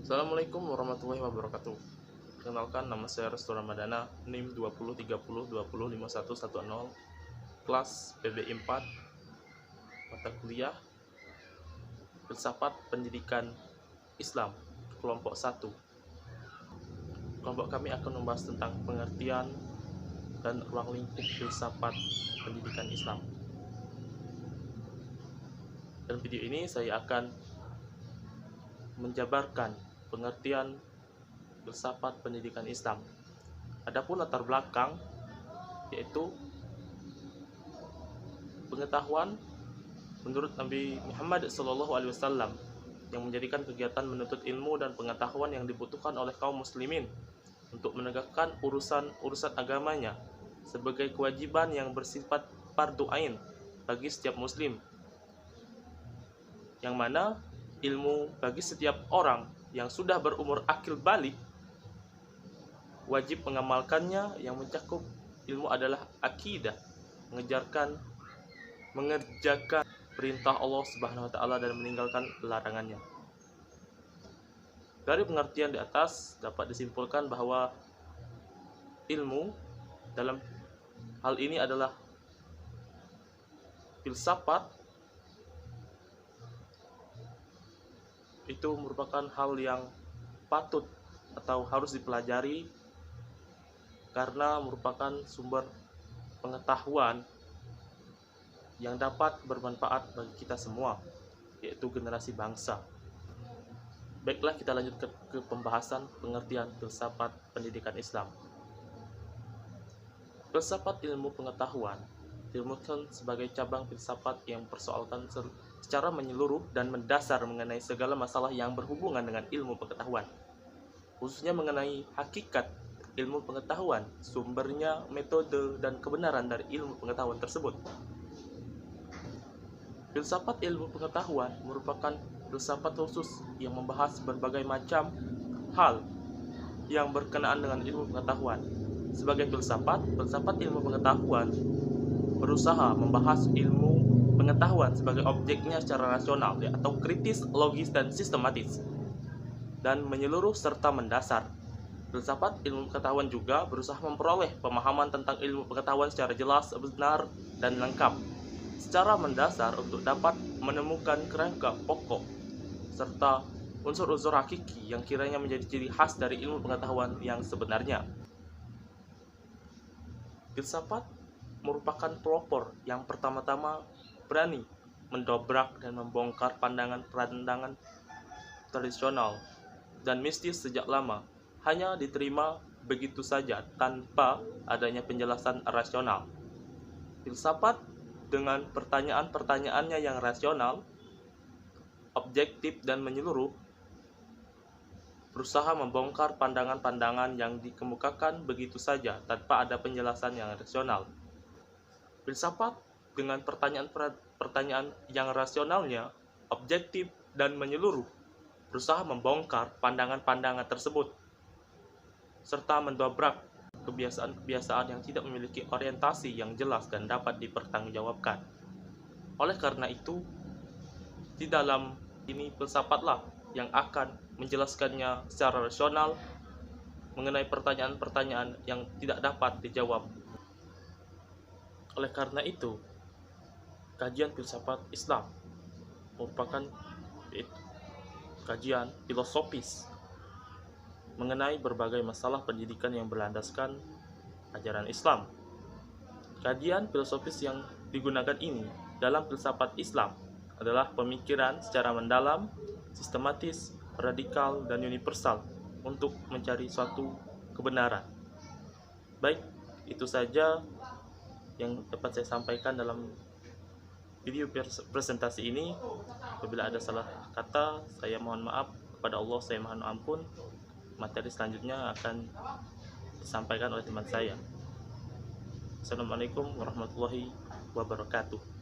Assalamualaikum warahmatullahi wabarakatuh. Kenalkan, nama saya Restu Ramadana, NIM 2030205110, kelas PBI 4, mata kuliah Filsafat Pendidikan Islam, kelompok 1. Kelompok kami akan membahas tentang pengertian dan ruang lingkup filsafat pendidikan Islam. Dalam video ini saya akan menjabarkan pengertian filsafat pendidikan Islam. Adapun latar belakang yaitu pengetahuan menurut Nabi Muhammad SAW yang menjadikan kegiatan menuntut ilmu dan pengetahuan yang dibutuhkan oleh kaum muslimin untuk menegakkan urusan agamanya sebagai kewajiban yang bersifat fardhu ain bagi setiap muslim, yang mana ilmu bagi setiap orang yang sudah berumur akil balik wajib mengamalkannya. Yang mencakup ilmu adalah akidah, mengerjakan perintah Allah Subhanahu wa taala dan meninggalkan larangannya. Dari pengertian di atas dapat disimpulkan bahwa ilmu dalam hal ini adalah filsafat. Itu merupakan hal yang patut atau harus dipelajari karena merupakan sumber pengetahuan yang dapat bermanfaat bagi kita semua, yaitu generasi bangsa. Baiklah, kita lanjut ke pembahasan pengertian filsafat pendidikan Islam. Filsafat ilmu pengetahuan diilmukan sebagai cabang filsafat yang mempersoalkan secara menyeluruh dan mendasar mengenai segala masalah yang berhubungan dengan ilmu pengetahuan, khususnya mengenai hakikat ilmu pengetahuan, sumbernya, metode, dan kebenaran dari ilmu pengetahuan tersebut. Filsafat ilmu pengetahuan merupakan filsafat khusus yang membahas berbagai macam hal yang berkenaan dengan ilmu pengetahuan. Sebagai filsafat ilmu pengetahuan berusaha membahas ilmu pengetahuan sebagai objeknya secara rasional atau kritis, logis, dan sistematis, dan menyeluruh serta mendasar. Filsafat ilmu pengetahuan juga berusaha memperoleh pemahaman tentang ilmu pengetahuan secara jelas, benar, dan lengkap, secara mendasar untuk dapat menemukan kerangka pokok serta unsur-unsur hakiki yang kiranya menjadi ciri khas dari ilmu pengetahuan yang sebenarnya. Filsafat merupakan pelopor yang pertama-tama berani mendobrak dan membongkar pandangan-pandangan tradisional dan mistis sejak lama hanya diterima begitu saja tanpa adanya penjelasan rasional. Filsafat dengan pertanyaan-pertanyaannya yang rasional, objektif, dan menyeluruh berusaha membongkar pandangan-pandangan yang dikemukakan begitu saja tanpa ada penjelasan yang rasional. Filsafat dengan pertanyaan yang rasionalnya, objektif, dan menyeluruh berusaha membongkar pandangan-pandangan tersebut serta mendobrak kebiasaan-kebiasaan yang tidak memiliki orientasi yang jelas dan dapat dipertanggungjawabkan. Oleh karena itu, di dalam ini filsafatlah yang akan menjelaskannya secara rasional mengenai pertanyaan-pertanyaan yang tidak dapat dijawab. Oleh karena itu, kajian filsafat Islam merupakan kajian filosofis mengenai berbagai masalah pendidikan yang berlandaskan ajaran Islam. Kajian filosofis yang digunakan ini dalam filsafat Islam adalah pemikiran secara mendalam, sistematis, radikal, dan universal untuk mencari suatu kebenaran. Baik, itu saja yang dapat saya sampaikan dalam video presentasi ini. Apabila ada salah kata, saya mohon maaf. Kepada Allah saya mohon ampun. Materi selanjutnya akan disampaikan oleh teman saya. Assalamualaikum warahmatullahi wabarakatuh.